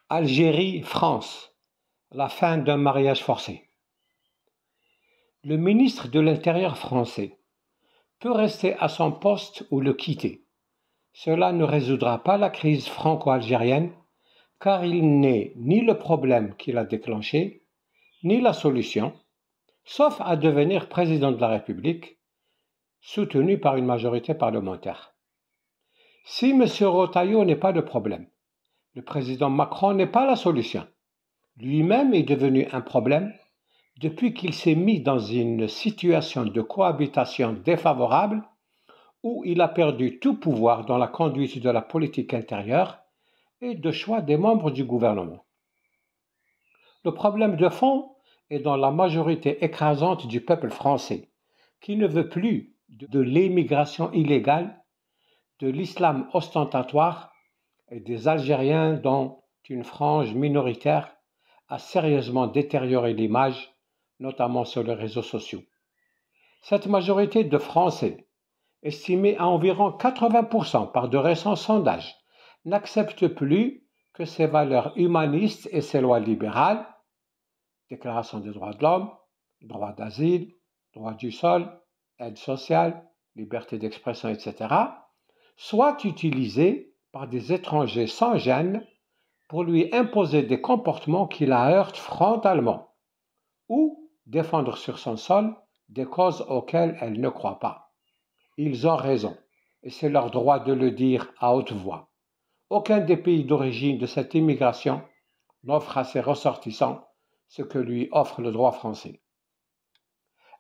Algérie-France, la fin d'un mariage forcé. Le ministre de l'Intérieur français peut rester à son poste ou le quitter. Cela ne résoudra pas la crise franco-algérienne, car il n'est ni le problème qui l'a déclenché, ni la solution, sauf à devenir président de la République, soutenu par une majorité parlementaire. Si M. Retailleau n'est pas le problème, le président Macron n'est pas la solution. Lui-même est devenu un problème depuis qu'il s'est mis dans une situation de cohabitation défavorable où il a perdu tout pouvoir dans la conduite de la politique intérieure et de choix des membres du gouvernement. Le problème de fond est dans la majorité écrasante du peuple français, qui ne veut plus de l'émigration illégale, de l'islam ostentatoire et des Algériens dont une frange minoritaire a sérieusement détérioré l'image, notamment sur les réseaux sociaux. Cette majorité de Français, estimée à environ 80% par de récents sondages, n'accepte plus que ses valeurs humanistes et ses lois libérales, Déclaration des droits de l'homme, droit d'asile, droit du sol, aide sociale, liberté d'expression, etc., soient utilisées par des étrangers sans gêne pour lui imposer des comportements qui la heurtent frontalement ou défendre sur son sol des causes auxquelles elle ne croit pas. Ils ont raison, et c'est leur droit de le dire à haute voix. Aucun des pays d'origine de cette immigration n'offre à ses ressortissants ce que lui offre le droit français.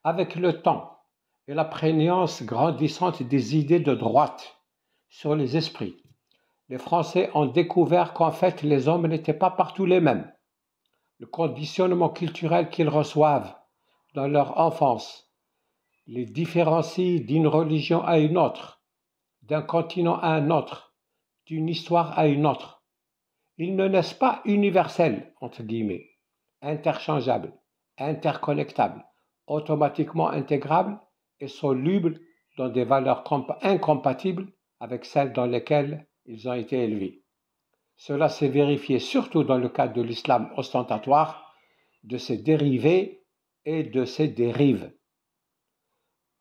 Avec le temps et la prégnance grandissante des idées de droite sur les esprits, les Français ont découvert qu'en fait les hommes n'étaient pas partout les mêmes. Le conditionnement culturel qu'ils reçoivent dans leur enfance les différencie d'une religion à une autre, d'un continent à un autre, d'une histoire à une autre. Ils ne naissent pas universels, entre guillemets, interchangeables, interconnectables, automatiquement intégrables et solubles dans des valeurs incompatibles avec celles dans lesquelles ils ont été élevés. Cela s'est vérifié surtout dans le cadre de l'islam ostentatoire, de ses dérivés et de ses dérives.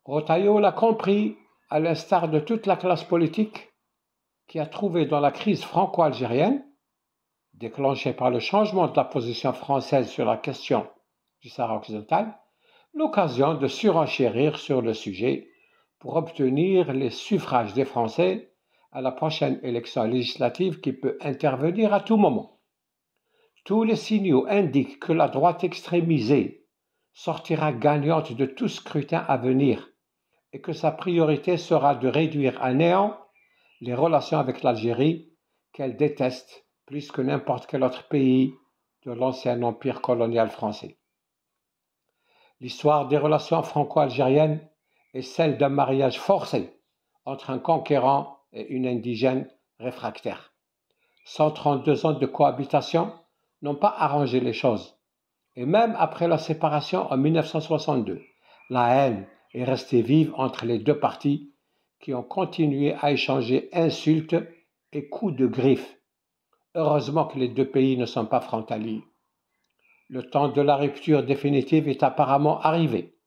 Retailleau l'a compris, à l'instar de toute la classe politique qui a trouvé dans la crise franco-algérienne, déclenchée par le changement de la position française sur la question du Sahara occidental, l'occasion de surenchérir sur le sujet pour obtenir les suffrages des Français à la prochaine élection législative qui peut intervenir à tout moment. Tous les signaux indiquent que la droite extrémisée sortira gagnante de tout scrutin à venir et que sa priorité sera de réduire à néant les relations avec l'Algérie qu'elle déteste plus que n'importe quel autre pays de l'ancien empire colonial français. L'histoire des relations franco-algériennes est celle d'un mariage forcé entre un conquérant et une indigène réfractaire. 132 ans de cohabitation n'ont pas arrangé les choses. Et même après la séparation en 1962, la haine est restée vive entre les deux parties qui ont continué à échanger insultes et coups de griffe. Heureusement que les deux pays ne sont pas frontaliers. Le temps de la rupture définitive est apparemment arrivé.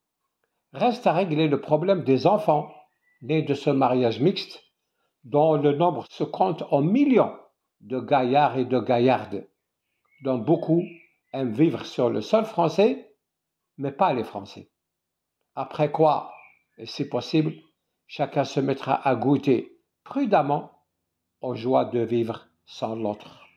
Reste à régler le problème des enfants nés de ce mariage mixte, dont le nombre se compte en millions de gaillards et de gaillardes, dont beaucoup aiment vivre sur le sol français, mais pas les Français. Après quoi, et si possible, chacun se mettra à goûter prudemment aux joies de vivre sans l'autre.